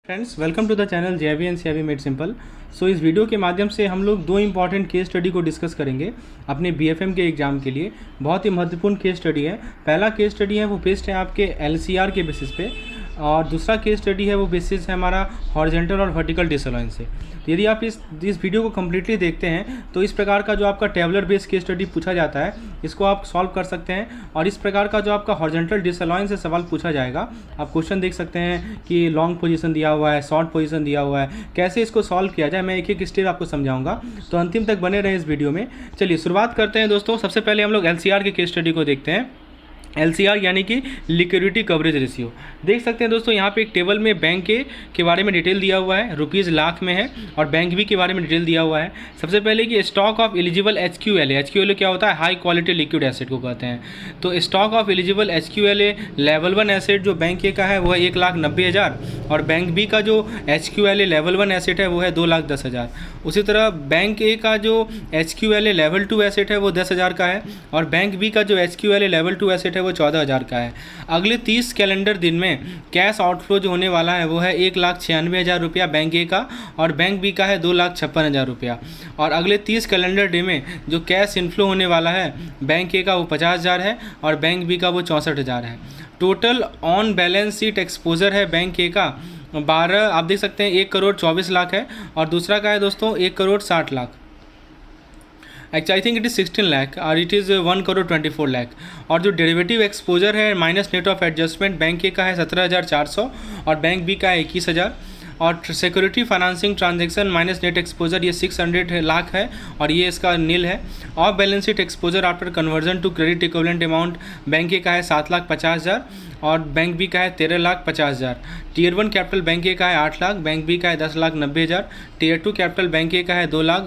Friends, welcome to the channel JB and CIB made simple. So इस video के माध्यम से हम लोग दो इंपॉर्टेंट केस स्टडी को डिस्कस करेंगे अपने बीएफएम के एग्ज़ाम के लिए। बहुत ही महत्वपूर्ण केस स्टडी है। पहला केस स्टडी है वो बेस्ड है आपके एलसीआर के बेसिस पे, और दूसरा केस स्टडी है वो बेसिस है हमारा हॉरिजॉन्टल और वर्टिकल डिसअलाइन से। तो यदि आप इस वीडियो को कम्प्लीटली देखते हैं तो इस प्रकार का जो आपका टेबलर बेस्ड केस स्टडी पूछा जाता है इसको आप सॉल्व कर सकते हैं, और इस प्रकार का जो आपका हॉरिजॉन्टल डिसअलाइन से सवाल पूछा जाएगा आप क्वेश्चन देख सकते हैं कि लॉन्ग पोजीशन दिया हुआ है, शॉर्ट पोजीशन दिया हुआ है, कैसे इसको सॉल्व किया जाए मैं एक एक स्टेप आपको समझाऊंगा। तो अंतिम तक बने रहे इस वीडियो में। चलिए शुरुआत करते हैं दोस्तों। सबसे पहले हम लोग एलसीआर के केस स्टडी को देखते हैं। एलसीआर यानी कि लिक्विडिटी कवरेज रेशियो। देख सकते हैं दोस्तों यहाँ पे एक टेबल में बैंक के बारे में डिटेल दिया हुआ है, रुपीज़ लाख में है, और बैंक बी के बारे में डिटेल दिया हुआ है। सबसे पहले कि स्टॉक ऑफ एलिजिबल एचक्यूएलए क्या होता है, हाई क्वालिटी लिक्विड एसेट को कहते हैं। तो stock of eligible HQLA level 1 asset जो बैंक ए का है वो है 1,90,000, और बैंक बी का जो एचक्यूएलए लेवल 1 एसेट है वो है 2,10,000। उसी तरह बैंक ए का जो एचक्यूएलए लेवल 2 एसेट है वो 10,000 का है, और बैंक बी का जो एचक्यूएलए लेवल 2 एसेट है वो 14,000 का है। अगले 30 कैलेंडर दिन में कैश आउटफ्लो जो होने वाला है वो है 1,96,000 रुपया बैंक ए का, और बैंक बी का है 2,56,000 रुपया। और अगले 30 कैलेंडर डे में जो कैश इनफ्लो होने वाला है बैंक ए का वो 50,000 है, और बैंक बी का वो 64,000 है। Total on balance sheet exposure है बैंक ए का 12, आप देख सकते हैं 1,24,00,000 है, और दूसरा का है दोस्तों 1,60,00,000। Actually I think it is 16 lakh और इट इज़ 1,24,00,000। और जो डेरिवेटिव एक्सपोजर है minus net of adjustment bank A का है 17,400, और बैंक बी का है 21,000। और security financing transaction minus net exposure ये 600 लाख है, और ये इसका नील है। Off balance sheet exposure after conversion to credit equivalent amount bank A का है 7,50,000, और बैंक बी का है 13,50,000। टीयर 1 कैपिटल बैंक ए का है 8 लाख, बैंक बी का है 10,90,000। टीयर 2 कैपिटल बैंक ए का है 2 लाख,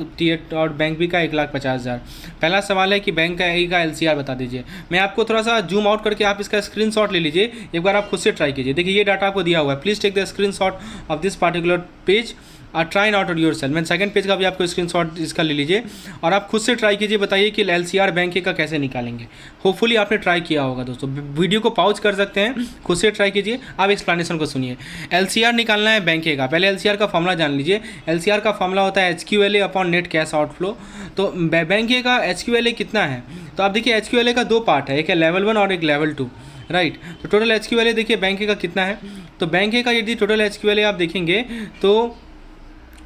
और बैंक बी का 1,50,000। पहला सवाल है कि बैंक का ए का एलसीआर बता दीजिए। मैं आपको थोड़ा सा जूम आउट करके आप इसका स्क्रीनशॉट ले लीजिए, एक बार आप खुद से ट्राई कीजिए। देखिए ये डाटा आपको दिया हुआ है, please take the screenshot of this particular page और ट्राई आउट योर सेल्फ। मैं सेकंड पेज का भी आपको स्क्रीनशॉट इसका ले लीजिए और आप खुद से ट्राई कीजिए, बताइए कि एलसीआर बैंक ए का कैसे निकालेंगे। होपफुली आपने ट्राई किया होगा दोस्तों। वीडियो को पॉज कर सकते हैं, खुद से ट्राई कीजिए। आप एक्सप्लेनेशन को सुनिए। एलसीआर निकालना है बैंक ए का। पहले एलसीआर का फॉर्मूला जान लीजिए। एलसीआर का फॉर्मूला होता है एचक्यूएलए अपॉन नेट कैश आउटफ्लो। तो बैंक ए का एचक्यूएलए कितना है, तो आप देखिए एचक्यूएलए का 2 पार्ट है, एक है लेवल 1 और एक लेवल 2, राइट। तो टोटल एचक्यूएलए देखिए बैंक ए का कितना है। तो बैंक ए का यदि टोटल एचक्यूएलए आप देखेंगे तो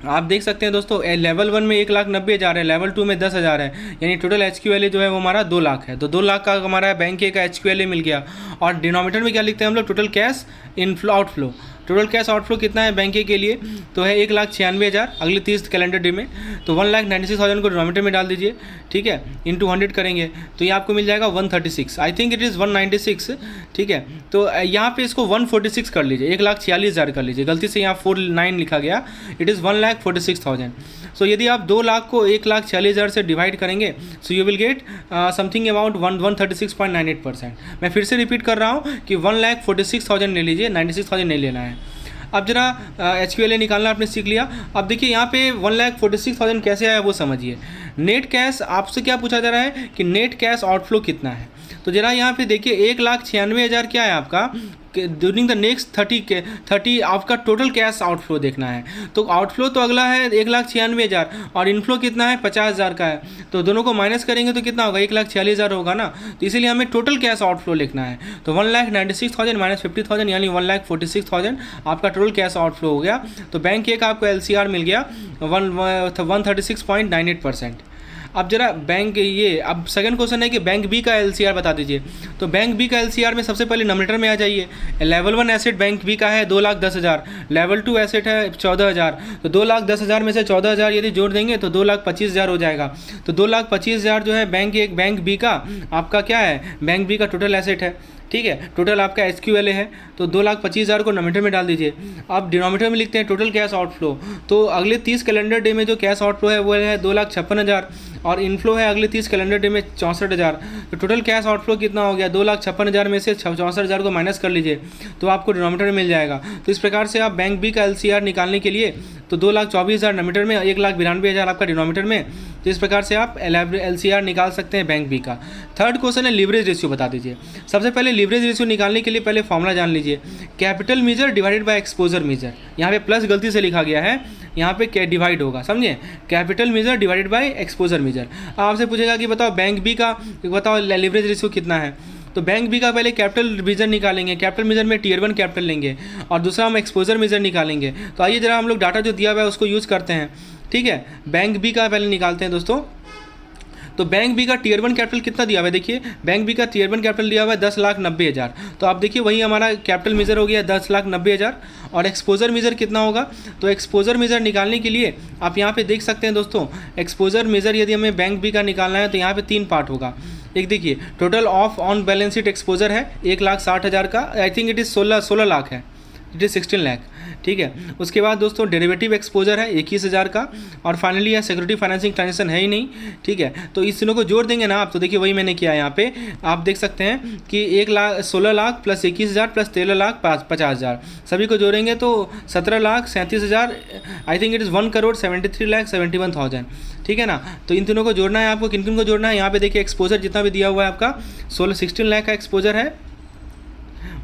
आप देख सकते हैं दोस्तों लेवल 1 में 1,90,000 है, लेवल 2 में 10,000 है, यानी टोटल एचक्यूएलए जो है वो हमारा 2 लाख है। तो 2 लाख का हमारा बैंक ए का एचक्यूएलए मिल गया। और डिनोमिनेटर में क्या लिखते हैं हम लोग, total cash inflow outflow. Total cash outflow कितना है बैंक ए के लिए, तो है 1,96,000 अगले 30 कैलेंडर डे में। तो 1,96,000 को डिनोमिनेटर में डाल दीजिए, ठीक है, इंटू 100 करेंगे तो ये आपको मिल जाएगा 136। आई थिंक इट इज़ 196, ठीक है। तो यहाँ पे इसको 146 कर लीजिए, 1,46,000 कर लीजिए, गलती से यहाँ 49 लिखा गया, इट इज़ 1,46,000। सो यदि आप 2 लाख को 1,46,000 से डिवाइड करेंगे so you will get something about 136.98%। मैं फिर से रिपीट कर रहा हूँ कि 1,46,000 ले लीजिए, 96,000 नहीं लेना है। अब जरा एचक्यूएलए निकालना आपने सीख लिया। अब देखिए यहाँ पे 1,46,000 कैसे आया वो समझिए। नेट कैश आपसे क्या पूछा जा रहा है कि नेट कैश आउटफ्लो कितना है। तो जरा यहाँ पे देखिए 1,96,000 क्या है आपका, ड्यूरिंग द नेक्स्ट 30 आपका टोटल कैश आउटफ्लो देखना है। तो आउटफ्लो तो अगला है 1,96,000 और इनफ्लो कितना है 50,000 का है। तो दोनों को माइनस करेंगे तो कितना होगा, 1,46,000 होगा ना। तो इसीलिए हमें टोटल कैश आउटफ्लो लिखना है। तो 1,96,000 माइनस 50,000 यानी 1,46,000 आपका टोटल कैश आउटफ्लो हो गया। तो बैंक ए का आपको एलसीआर मिल गया 136.98%। अब जरा बैंक ये, अब सेकंड क्वेश्चन है कि बैंक बी का एलसीआर बता दीजिए। तो बैंक बी का एलसीआर में सबसे पहले नॉमिनेटर में आ जाइए। लेवल 1 एसेट बैंक बी का है 2,10,000, लेवल 2 एसेट है 14,000। तो 2,10,000 में से 14,000 यदि जोड़ देंगे तो 2,25,000 हो जाएगा। तो 2,25,000 जो है बैंक बी का आपका क्या है, बैंक बी का टोटल एसेट है, ठीक है। टोटल आपका एचक्यूएलए है। तो 2,25,000 को नॉमिनेटर में डाल दीजिए। अब डिनोमिनेटर में लिखते हैं टोटल कैश आउटफ्लो। तो अगले 30 कैलेंडर डे में जो कैश आउटफ्लो है वो है 2,56,000, और इनफ्लो है अगले 30 कैलेंडर डे में 64,000। तो टोटल कैश आउटफ्लो कितना हो गया, 2,56,000 में से 64,000 को माइनस कर लीजिए तो आपको डिनोमिनेटर में मिल जाएगा। तो इस प्रकार से आप बैंक बी का एलसीआर निकालने के लिए तो 2,24,000 नॉमिनेटर में, 1,92,000 आपका डिनोमिनेटर में, तो इस प्रकार से आप LCR निकाल सकते हैं बैंक बी का। थर्ड क्वेश्चन है लीवरेज रेशियो बता दीजिए। सबसे पहले लीवरेज रेशियो निकालने के लिए पहले फॉर्मूला जान लीजिए, capital measure divided by exposure measure. यहाँ पे प्लस गलती से लिखा गया है, यहाँ पे डिवाइड होगा, समझे, capital measure divided by exposure measure. आपसे पूछेगा कि बताओ बैंक बी का, बताओ लीवरेज रेशियो कितना है, तो बैंक बी का पहले कैपिटल मेजर निकालेंगे, कैपिटल मेजर में Tier 1 कैपिटल लेंगे और दूसरा हम एक्सपोजर मेजर निकालेंगे। तो आइए जरा हम लोग डाटा जो दिया हुआ है उसको यूज़ करते हैं, ठीक है। बैंक बी का पहले निकालते हैं दोस्तों। तो बैंक बी का Tier 1 कैपिटल कितना दिया हुआ है, देखिए बैंक बी का Tier 1 कैपिटल दिया हुआ है 10,90,000। तो आप देखिए वही हमारा कैपिटल मेजर हो गया 10,90,000। और एक्सपोजर मेजर कितना होगा, तो एक्सपोजर मेजर निकालने के लिए आप यहाँ पे देख सकते हैं दोस्तों, एक्सपोजर मेजर यदि हमें बैंक बी का निकालना है तो यहाँ पे 3 पार्ट होगा। एक देखिए total of on balance sheet exposure है 1,60,000 का, आई थिंक इट इज़ 16 लाख है, इट इज़ 16 लाख, ठीक है। उसके बाद दोस्तों डेरिवेटिव एक्सपोजर है 21,000 का, और फाइनली यह सिक्योरिटी फाइनेंसिंग ट्रांजेक्शन है ही नहीं, ठीक है। तो इस तीनों को जोड़ देंगे ना आप, तो देखिए वही मैंने किया यहाँ पे, आप देख सकते हैं कि 16 लाख प्लस 21,000 प्लस 13,50,000 सभी को जोड़ेंगे तो 17,37,000, आई थिंक इट इज़ 1,73,71,000, ठीक है ना। तो इन तीनों को जोड़ना है आपको, किन किन को जोड़ना है, यहाँ पे देखिए एक्सपोजर जितना भी दिया हुआ है आपका 16 लाख का एक्सपोजर है,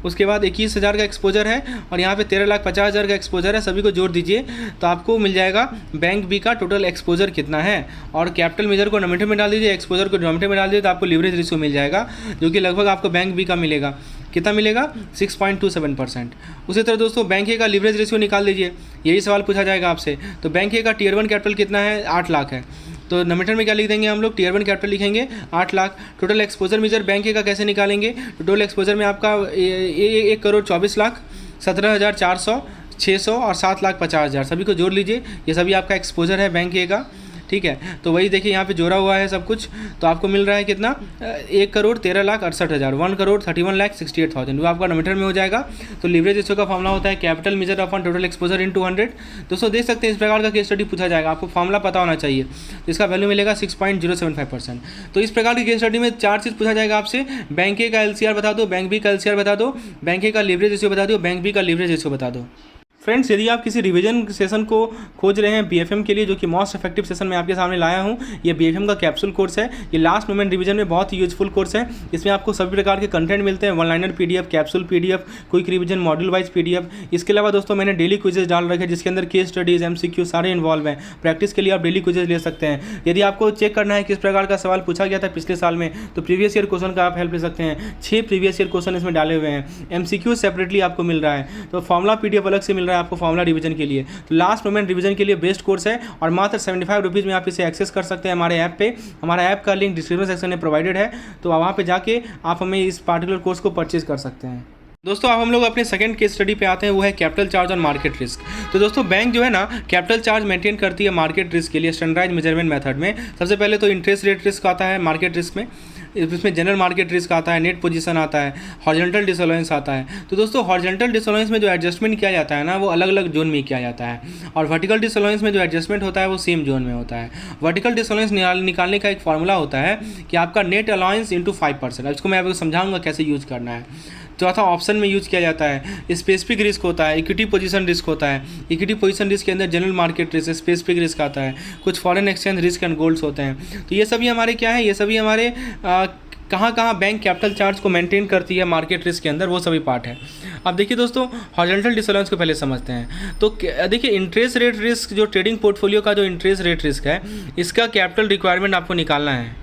उसके बाद 21,000 का एक्सपोजर है, और यहाँ पे 13,50,000 का एक्सपोजर है, सभी को जोड़ दीजिए तो आपको मिल जाएगा बैंक बी का टोटल एक्सपोजर कितना है। और कैपिटल मेजर को डिनोमिनेटर में डाल दीजिए, एक्सपोजर को डिनोमिनेटर में डाल दीजिए, तो आपको लीवरेज रेशियो मिल जाएगा, जो कि लगभग आपको बैंक बी का मिलेगा, कितना मिलेगा 6.27%। उसी तरह दोस्तों बैंक ए का लीवरेज रेशियो निकाल दीजिए, यही सवाल पूछा जाएगा आपसे। तो बैंक ए का Tier 1 कैपिटल कितना है, 8 लाख है, तो नोमीटर में क्या लिख देंगे हम लोग, Tier 1 कैपिटल लिखेंगे 8 lakh. Total exposure measure bank A का कैसे निकालेंगे, टोटल एक्सपोजर में आपका 1,24,00,000, 17,400, 600 और 7,50,000 सभी को जोड़ लीजिए, ये सभी आपका एक्सपोजर है बैंक ए का, ठीक है। तो वही देखिए यहाँ पे जोड़ा हुआ है सब कुछ, तो आपको मिल रहा है कितना, 1,13,68,000, 1,31,68,000, वो आपका नोमीटर में हो जाएगा। तो लीवरेज रेशियो का फॉर्मूला होता है capital measure upon total exposure in 200। दोस्तों देख सकते हैं इस प्रकार का केस स्टडी पूछा जाएगा, आपको फॉर्मूला पता होना चाहिए, इसका वैल्यू मिलेगा 6.075%। तो इस प्रकार की केस स्टडी में 4 चीज़ पूछा जाएगा आपसे, बैंक ए का LCR बता दो, बैंक बी का LCR बता दो, बैंक ए का लीवरेज रेशियो बता दो, बैंक बी का लीवरेज रेशियो बता दो। फ्रेंड्स यदि आप किसी रिवीजन सेशन को खोज रहे हैं BFM के लिए, जो कि मोस्ट इफेक्टिव सेशन मैं आपके सामने लाया हूं, ये BFM का कैप्सूल कोर्स है, ये लास्ट मोमेंट रिवीजन में बहुत ही यूजफुल कोर्स है। इसमें आपको सभी प्रकार के कंटेंट मिलते हैं, 1-लाइनर PDF, capsule PDF, quick revision, module wise PDF। इसके अलावा दोस्तों मैंने डेली क्विजेज डाल रखे, जिसके अंदर केस स्टडीज, MCQ सारे इन्वॉल्व हैं। प्रैक्टिस के लिए आप डेली क्विजेज ले सकते हैं। यदि आपको चेक करना है किस प्रकार का सवाल पूछा गया था पिछले साल में, तो प्रीवियस ईयर क्वेश्चन का आप हेल्प ले सकते हैं। 6 प्रीवियस ईयर क्वेश्चन इसमें डाले हुए हैं, MCQ सेपरेटली आपको मिल रहा है, तो फॉर्मुला PDF अलग से मिल रहा है आपको फॉर्मुला रिवीजन के लिए। तो लास्ट मोमेंट रिवीजन के लिए बेस्ट कोर्स है, और मात्र 75 रुपीज़ में आप इसे एक्सेस कर सकते हैं हमारे ऐप पे। हमारा ऐप का लिंक डिस्क्रिप्शन सेक्शन में प्रोवाइडेड है, तो वहाँ पे जाके आप हमें इस पार्टिकुलर कोर्स को परचेज कर सकते हैं। दोस्तों अब हम लोग अपने सेकंड केस स्टडी पे आते हैं, वो है कैपिटल चार्ज और मार्केट रिस्क। तो दोस्तों बैंक जो है ना कैपिटल चार्ज मेंटेन करती है मार्केट रिस्क के लिए स्टैंडर्डाइज्ड मेजरमेंट मेथड में। सबसे पहले तो इंटरेस्ट रेट रिस्क आता है मार्केट रिस्क में, इसमें जनरल मार्केट रिस्क आता है, नेट पोजीशन आता है, हॉरिजॉन्टल डिसअलाउंस आता है। तो दोस्तों हॉरिजॉन्टल डिसअलाउंस में जो एडजस्टमेंट किया जाता है ना, वो अलग अलग जोन में किया जाता है, और वर्टिकल डिसअलाउंस में जो एडजस्टमेंट होता है वो सेम जोन में होता है। वर्टिकल डिसअलाउंस निकालने का एक फॉर्मूला होता है कि आपका नेट अलाउंस इंटू 5%। अब इसको मैं आपको समझाऊंगा कैसे यूज़ करना है। चौथा ऑप्शन में यूज किया जाता है। स्पेसिफिक रिस्क होता है, इक्विटी पोजीशन रिस्क होता है। इक्विटी पोजीशन रिस्क के अंदर general market risk, specific risk आता है, कुछ foreign exchange risk and golds होते हैं। तो ये सभी हमारे क्या है, ये सभी हमारे कहाँ कहाँ बैंक कैपिटल चार्ज को मेंटेन करती है मार्केट रिस्क के अंदर, वो सभी पार्ट है। अब देखिए दोस्तों हॉरिजॉन्टल डिसअलाउंस को पहले समझते हैं। तो देखिए इंटरेस्ट रेट रिस्क, जो ट्रेडिंग पोर्टफोलियो का जो इंटरेस्ट रेट रिस्क है, इसका कैपिटल रिक्वायरमेंट आपको निकालना है।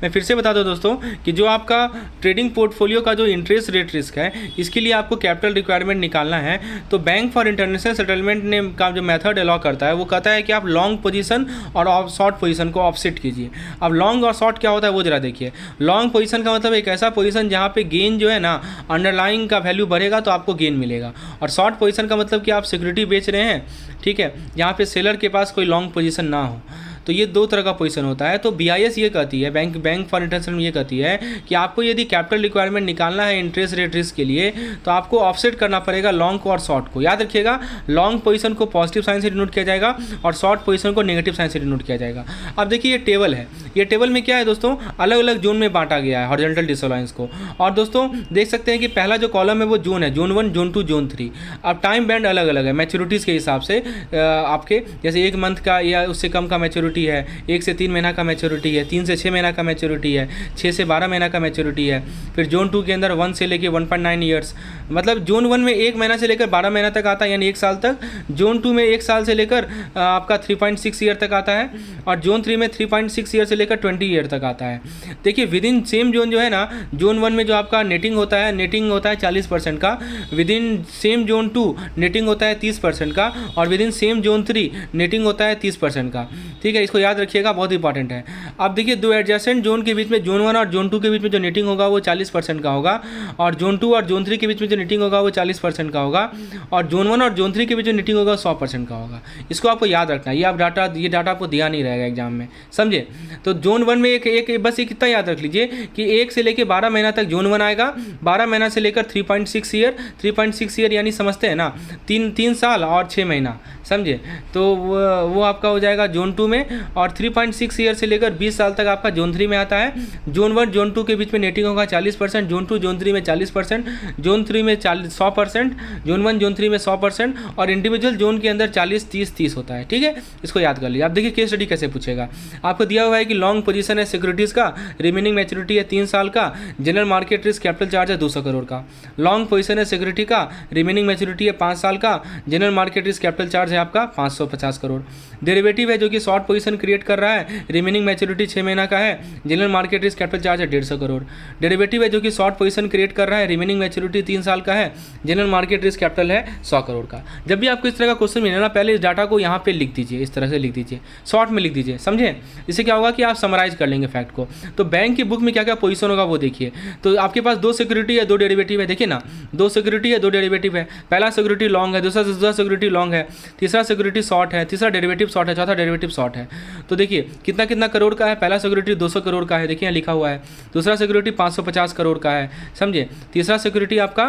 मैं फिर से बता दूं दोस्तों कि जो आपका ट्रेडिंग पोर्टफोलियो का जो इंटरेस्ट रेट रिस्क है, इसके लिए आपको कैपिटल रिक्वायरमेंट निकालना है। तो बैंक फॉर इंटरनेशनल सेटलमेंट ने का जो मेथड अलाउ करता है, वो कहता है कि आप लॉन्ग पोजीशन और शॉर्ट पोजीशन को ऑफसेट कीजिए। अब लॉन्ग और शॉर्ट क्या होता है वो जरा देखिए। लॉन्ग पोजीशन का मतलब एक ऐसा पोजीशन जहाँ पे गेन जो है ना, अंडरलाइंग का वैल्यू बढ़ेगा तो आपको गेन मिलेगा, और शॉर्ट पोजीशन का मतलब कि आप सिक्योरिटी बेच रहे हैं, ठीक है, जहाँ पे सेलर के पास कोई लॉन्ग पोजीशन ना हो। तो ये 2 तरह का पोजीशन होता है। तो BIS ये कहती है, बैंक फॉर इंटरनेशनल ये कहती है कि आपको यदि कैपिटल रिक्वायरमेंट निकालना है इंटरेस्ट रेट रिस्क के लिए, तो आपको ऑफसेट करना पड़ेगा लॉन्ग को और शॉर्ट को। याद रखिएगा, लॉन्ग पोजीशन को पॉजिटिव साइन से डिनोट किया जाएगा और शॉर्ट पोजीशन को नेगेटिव साइन से डिनोट किया जाएगा। अब देखिए ये टेबल है, ये टेबल में क्या है दोस्तों, अलग अलग जोन में बांटा गया है हॉरिजॉन्टल डिसअलाउंस को। और दोस्तों देख सकते हैं कि पहला जो कॉलम है वो जोन है, जोन 1, जोन 2, जोन 3। अब टाइम बैंड अलग अलग है मैच्योरिटीज़ के हिसाब से, आपके जैसे 1 मंथ का या उससे कम का मैच्योरिटी मैच्योरिटी है, 1 से 3 महीना का मैच्योरिटी है, 3 से 6 महीना का मैच्योरिटी है, 6 से 12 महीना का मैच्योरिटी है। फिर जोन 2 के अंदर 1 से लेकर 1.9 ईयर्स, मतलब जोन 1 में 1 महीना से लेकर 12 महीना तक आता है, यानी 1 साल तक। जोन 2 में 1 साल से लेकर आपका 3.6 ईयर तक आता है, और जोन 3 में 3.6 ईयर से लेकर 20 ईयर तक आता है। देखिए विद इन सेम जोन जो है ना, जोन 1 में जो आपका नेटिंग होता है 40% का, with in same zone 2 netting होता है 30% का, और with in same zone 3 netting होता है 30% का। ठीक है, इसको याद रखिएगा, बहुत इंपॉर्टेंट है। अब देखिए दो एडजेसेंट जोन के बीच में, जोन 1 और जोन 2 के बीच में जो नेटिंग होगा वो 40% का होगा, और जोन 2 और जोन 3 के बीच में जो नेटिंग होगा वो 40% का होगा, और जोन 1 और जोन 3 के बीच जो नेटिंग होगा 100% का होगा। इसको आपको याद रखना है, ये डाटा आपको दिया नहीं रहेगा एग्जाम में, समझे। तो जोन 1 में एक बस ये कितना याद रख लीजिए कि 1 से लेकर 12 महीना तक जोन 1 आएगा, 12 महीना से लेकर 3.6 ईयर यानी समझते हैं ना, 3 साल और 6 महीना, समझे। तो वो आपका हो जाएगा जोन 2 में, और 3.6 ईयर से लेकर 20 साल तक आपका जोन 3 में आता है। जोन 1 जोन 2 के बीच में नेटिंग होगा 40%, जोन 2 जोन 3 में 40%, जोन 3 में 100%, जोन 1 जोन 3 में 100%, और इंडिविजुअल जोन के अंदर 40-30-30 होता है। ठीक है, इसको याद कर लीजिए। आप देखिए केस स्टडी कैसे पूछेगा, आपको दिया हुआ है कि लॉन्ग पोजीशन है सिक्योरिटीज़ का, रिमेनिंग मैच्योरिटी है 3 साल का, general market risk capital charge है 200 करोड़ का। लॉन्ग पोजीशन है सिक्योरिटी का, रिमेनिंग मैच्योरिटी है 5 साल का, general market risk capital charge है आपका 550 करोड़। डेरिवेटिव है जो कि शॉर्ट पोजीशन क्रिएट कर रहा है, रिमेनिंग मैच्योरिटी 6 महीना का है, general market risk capital charge है 150 करोड़। डेरिवेटिव है जो कि शॉर्ट पोजीशन क्रिएट कर रहा है, रिमेनिंग मैच्योरिटी 3 साल का है, जनरल मार्केट रिस्क कैपिटल है 100 करोड़ का। जब भी आपको इस तरह का क्वेश्चन मिले ना, पहले इस डाटा को यहाँ पे लिख दीजिए, इस तरह से लिख दीजिए, शॉर्ट में लिख दीजिए, समझे। इससे क्या होगा कि आप समराइज कर लेंगे फैक्ट को। तो बैंक की बुक में क्या क्या पोजीशन होगा वो देखिए। तो आपके पास 2 सिक्योरिटी है 2 डेरिवेटिव है, देखिए ना, 2 सिक्योरिटी है 2 डेरिवेटिव है। पहला सिक्योरिटी लॉन्ग है, दूसरा सिक्योरिटी लॉन्ग है, तीसरा सिक्योरिटी शॉर्ट है, तीसरा डेरिवेटिव शॉर्ट है, चौथा डेरिवेटिव शॉर्ट है। तो देखिए कितना कितना करोड़ का है। पहला सिक्योरिटी 200 करोड़ का है, देखिए यहाँ लिखा हुआ है। दूसरा सिक्योरिटी 550 करोड़ का है, समझे। तीसरा सिक्योरिटी आपका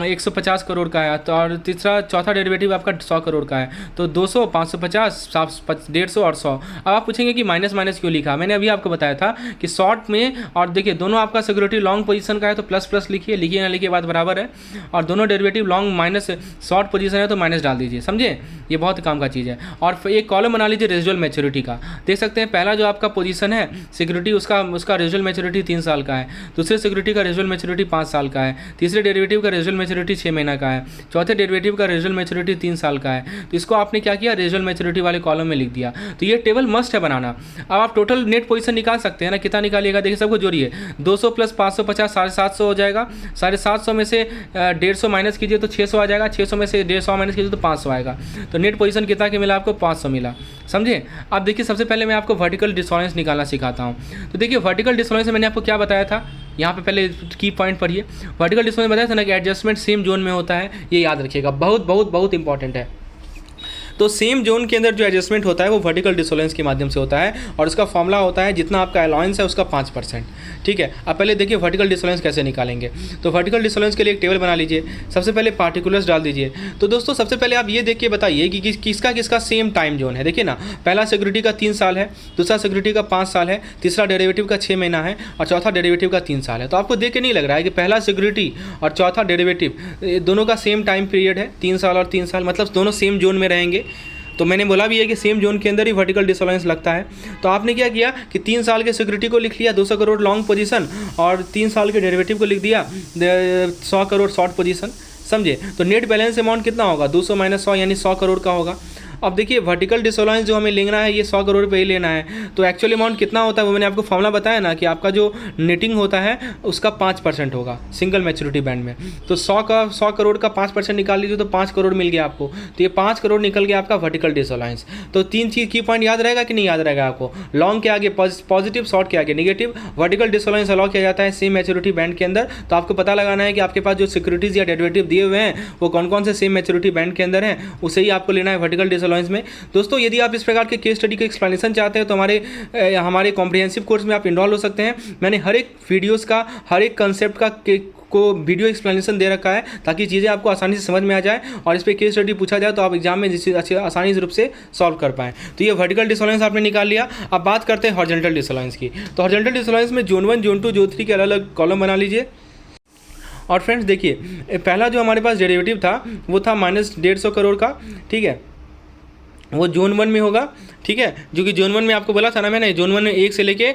150 करोड़ का है, तो और चौथा डेरिवेटिव आपका 100 करोड़ का है। तो 200, 550, 150 और 100। अब आप पूछेंगे कि माइनस माइनस क्यों लिखा। मैंने अभी आपको बताया था कि शॉर्ट में, और देखिए दोनों आपका सिक्योरिटी लॉन्ग पोजीशन का है तो प्लस प्लस लिखिए, लिखिए ना लिखिए बात बराबर है। और दोनों derivative long minus short position है तो माइनस डाल दीजिए, समझे। ये बहुत काम का चीज़ है। और एक कॉलम बना लीजिए रेजिडुअल मैच्योरिटी का। देख सकते हैं पहला जो आपका पोजीशन है सिक्योरिटी, उसका रेजिडुअल मैच्योरिटी 3 साल का है। दूसरे सिक्योरिटी का रेजिडुअल मैच्योरिटी 5 साल का है। तीसरे डेरिवेटिव का रेजिडुअल मैच्योरिटी 6 महीना का है। चौथे डेरिवेटिव का रेजिडुअल मैच्योरिटी 3 साल का है। तो इसको आपने क्या किया, रेजिडुअल मैच्योरिटी वाले कॉलम में लिख दिया। तो ये टेबल मस्ट है बनाना। अब आप टोटल नेट पोजीशन निकाल सकते हैं ना, कितना निकालिएगा देखिए, सबको जोड़िए। 200 प्लस 550 750 हो जाएगा। 750 में से 150 माइनस कीजिए तो 600 आ जाएगा। 600 में से 150 माइनस कीजिए तो 500 आएगा। तो नेट पोजीशन कितना के मिला आपको, 500 मिला, समझे। अब देखिए सबसे पहले मैं आपको वर्टिकल डिसऑनेंस निकालना सिखाता हूँ। तो देखिए वर्टिकल डिसऑनेंस में मैंने आपको क्या बताया था, यहाँ पे पहले की पॉइंट पढ़िए। वर्टिकल डिसऑनेंस बताया था ना कि एडजस्टमेंट सेम जोन में होता है, ये याद रखिएगा, बहुत बहुत बहुत इंपॉर्टेंट है। तो सेम जोन के अंदर जो एडजस्टमेंट होता है वो वर्टिकल डिसऑनेंस के माध्यम से होता है, और उसका फॉर्मूला होता है जितना आपका अलाउंस है उसका 5%। ठीक है, अब पहले देखिए वर्टिकल डिसऑनेंस कैसे निकालेंगे। तो वर्टिकल डिसऑनेंस के लिए एक टेबल बना लीजिए। सबसे पहले पार्टिकुलर्स डाल दीजिए। तो दोस्तों सबसे पहले आप ये देख के बताइए कि किसका सेम टाइम जोन है। देखिए ना, पहला सिक्योरिटी का 3 साल है, दूसरा सिक्योरिटी का 5 साल है, तीसरा डेरिवेटिव का 6 महीना है, और चौथा डेरिवेटिव का 3 साल है। तो आपको देख के नहीं लग रहा है कि पहला सिक्योरिटी और चौथा डेरिवेटिव दोनों का सेम टाइम पीरियड है, 3 साल और 3 साल, मतलब दोनों सेम जोन में रहेंगे। तो मैंने बोला भी है कि सेम जोन के अंदर ही वर्टिकल डिसऑनेंस लगता है। तो आपने क्या किया कि 3 साल के सिक्योरिटी को लिख लिया 200 करोड़ लॉन्ग पोजीशन, और 3 साल के डेरिवेटिव को लिख दिया 100 करोड़ शॉर्ट पोजीशन, समझे। तो नेट बैलेंस अमाउंट कितना होगा, 200 माइनस 100 यानी 100 करोड़ का होगा। अब देखिए वर्टिकल डिसऑनेंस जो हमें लेना है ये 100 करोड़ रुपये ही लेना है। तो एक्चुअल अमाउंट कितना होता है वो मैंने आपको फॉर्मूला बताया ना कि आपका जो नेटिंग होता है उसका 5% होगा सिंगल मैच्योरिटी बैंड में। तो 100 करोड़ का 5% निकाल लीजिए तो 5 करोड़ मिल गया आपको। तो ये 5 करोड़ निकल गया आपका वर्टिकल डिसऑनेंस। तो 3 चीज़ की पॉइंट याद रहेगा कि नहीं याद रहेगा आपको, लॉन्ग के आगे पॉजिटिव, शॉर्ट के आगे नेगेटिव। वर्टिकल डिसऑनेंस अलाउ किया जाता है सेम मैच्योरिटी बैंड के अंदर। तो आपको पता लगाना है कि आपके पास जो सिक्योरिटीज़ या डेरिवेटिव दिए हुए हैं वो कौन कौन से सेम मैच्योरिटी बैंड के अंदर हैं, उसे ही आपको लेना है वर्टिकल डिसऑनेंस में। दोस्तों यदि आप इस प्रकार के केस स्टडी के एक्सप्लेनेशन चाहते हैं तो हमारे कॉम्प्रिहेंसिव कोर्स में आप इनरोल हो सकते हैं। मैंने हर एक वीडियोस का, हर एक कंसेप्ट को वीडियो एक्सप्लेनेशन दे रखा है ताकि चीज़ें आपको आसानी से समझ में आ जाए, और इस पर केस स्टडी पूछा जाए तो आप एग्जाम में अच्छे आसानी रूप से सॉल्व कर पाएँ। तो ये वर्टिकल डिसऑनेंस आपने निकाल लिया। अब बात करते हैं हॉरिजॉन्टल डिसऑनेंस की। तो हॉरिजॉन्टल डिसऑनेंस में जोन 1, जोन 2, जोन 3 के अलग अलग कॉलम बना लीजिए। और फ्रेंड्स देखिए पहला जो हमारे पास डेरिवेटिव था वो था -150 करोड़ का, ठीक है। वो जोन 1 में होगा, ठीक है, जो कि जोन 1 में आपको बोला था ना मैंने, जोन 1 में 1 से लेके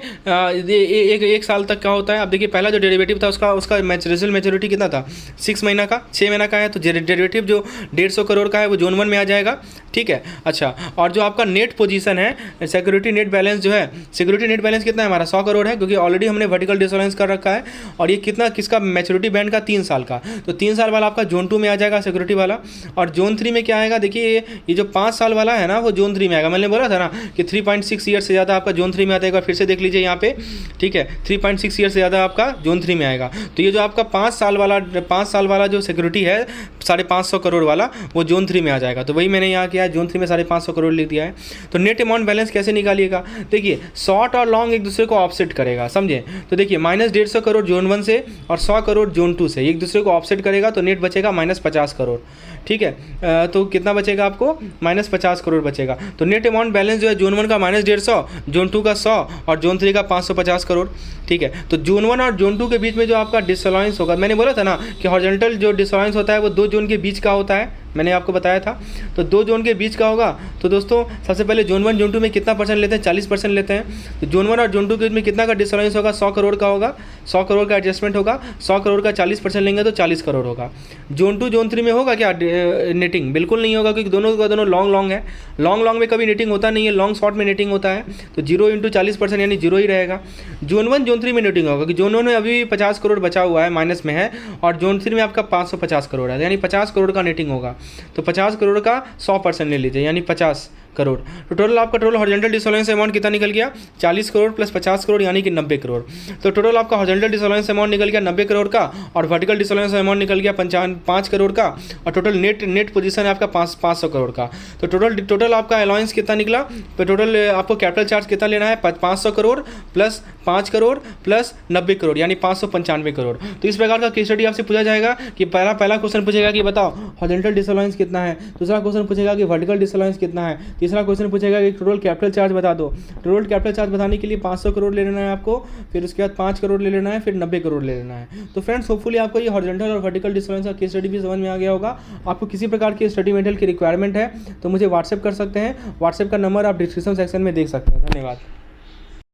एक साल तक का होता है। अब देखिए पहला जो डेरिवेटिव था उसका रिजल्ट मैच्योरिटी कितना था, 6 महीना का, 6 महीना का है, तो डेरिवेटिव जो 150 करोड़ का है वो जोन 1 में आ जाएगा, ठीक है। अच्छा, और जो आपका नेट पोजीशन है, सिक्योरिटी नेट बैलेंस जो है, सिक्योरिटी नेट बैलेंस कितना है हमारा, 100 करोड़ है, क्योंकि ऑलरेडी हमने वर्टिकल डिसोलेंस कर रखा है। और ये कितना, किसका मैच्योरिटी बैंड का, 3 साल का, तो 3 साल वाला आपका जोन 2 में आ जाएगा सिक्योरिटी वाला। और जोन 3 में क्या आएगा, देखिए ये जो 5 साल वाला है ना वो जोन 3 में आएगा। मैंने बोला था ना कि 3.6 ईयर से ज़्यादा आपका जोन 3 में आता है, एक बार फिर से देख लीजिए यहाँ पे, ठीक है, 3.6 ईयर से ज़्यादा आपका जोन 3 में आएगा। तो ये जो आपका 5 साल वाला जो सिक्योरिटी है 550 करोड़ वाला, वो जोन 3 में आ जाएगा। तो वही मैंने यहाँ किया है, जोन 3 में 550 करोड़ लिख दिया है। तो नेट अमाउंट बैलेंस कैसे निकालिएगा, देखिए शॉर्ट और लॉन्ग एक दूसरे को ऑफसेट करेगा, समझे। तो देखिए -150 करोड़ जोन 1 से और 100 करोड़ जोन 2 से एक दूसरे को ऑफसेट करेगा, तो नेट बचेगा -50 करोड़, ठीक है। तो कितना बचेगा आपको, -50 करोड़ बचेगा। तो नेट अमाउंट बैलेंस जो है जोन 1 का -150, जोन 2 का 100 और जोन 3 का 550 करोड़, ठीक है। तो जोन 1 और जोन 2 के बीच में जो आपका डिसअलाउंस होगा, मैंने बोला था ना कि हॉरिजॉन्टल जो डिसअलाउंस होता है वो 2 जोन के बीच का होता है, मैंने आपको बताया था। तो 2 जोन के बीच का होगा। तो दोस्तों सबसे पहले जोन 1 जोन 2 में कितना परसेंट लेते हैं, 40% लेते हैं। तो जोन 1 और जोन 2 के बीच में कितना का डिसअलाउंस होगा, 100 करोड़ का होगा, 100 करोड़ का एडजस्टमेंट होगा, 100 करोड़ का 40% लेंगे तो 40 करोड़ होगा। जोन 2 जोन 3 में होगा क्या नेटिंग, बिल्कुल नहीं होगा, क्योंकि दोनों का दोनों लॉन्ग है। लॉन्ग में कभी नेटिंग होता नहीं है, लॉन्ग शॉर्ट में नेटिंग होता है। तो 0 × 40% यानी 0 ही रहेगा। जोन 1 जोन 3 में नेटिंग होगा, कि जोन 1 में अभी 50 करोड़ बचा हुआ है, माइनस में है, और जोन 3 में आपका 550 करोड़ है, यानी 50 करोड़ का नेटिंग होगा। तो 50 करोड़ का 100% ले लीजिए, यानी 50 करोड़। तो टोटल आपका टोटल हॉरिजॉन्टल डिसअलाउंस अमाउंट कितना निकल गया, 40 करोड़ प्लस 50 करोड़ यानी कि 90 करोड़। तो टोटल आपका हॉरिजॉन्टल डिसअलाउंस अमाउंट निकल गया 90 करोड़ का, और वर्टिकल डिसअलाउंस अमाउंट निकल गया 5 करोड़ का, और टोटल नेट पोजीशन है आपका 500 करोड़ का। तो टोटल आपका अलाउंस कितना निकला, तो टोटल आपको कैपिटल चार्ज कितना लेना है, 500 करोड़ प्लस 5 करोड़ प्लस 90 करोड़ यानी 595 करोड़। तो इस प्रकार का केस स्टडी आपसे पूछा जाएगा कि पहला क्वेश्चन पूछेगा कि बताओ हॉरिजॉन्टल डिसअलाउंस कितना है, दूसरा क्वेश्चन पूछेगा कि वर्टिकल डिसअलाउंस कितना है, तीसरा क्वेश्चन पूछेगा कि टोटल कैपिटल चार्ज बता दो। टोटल कैपिटल चार्ज बताने के लिए 500 करोड़ ले लेना है आपको, फिर उसके बाद 5 करोड़ ले लेना है, फिर 90 करोड़ ले लेना है। तो फ्रेंड्स होपफुली आपको ये हॉरिजॉन्टल और वर्टिकल डिसअलाउंस का केस स्टडी भी समझ में आ गया होगा। आपको किसी प्रकार की स्टडी मटेरियल की रिक्वायरमेंट है तो मुझे व्हाट्सएप कर सकते हैं। व्हाट्सएप का नंबर आप डिस्क्रिप्शन सेक्शन में देख सकते हैं। धन्यवाद।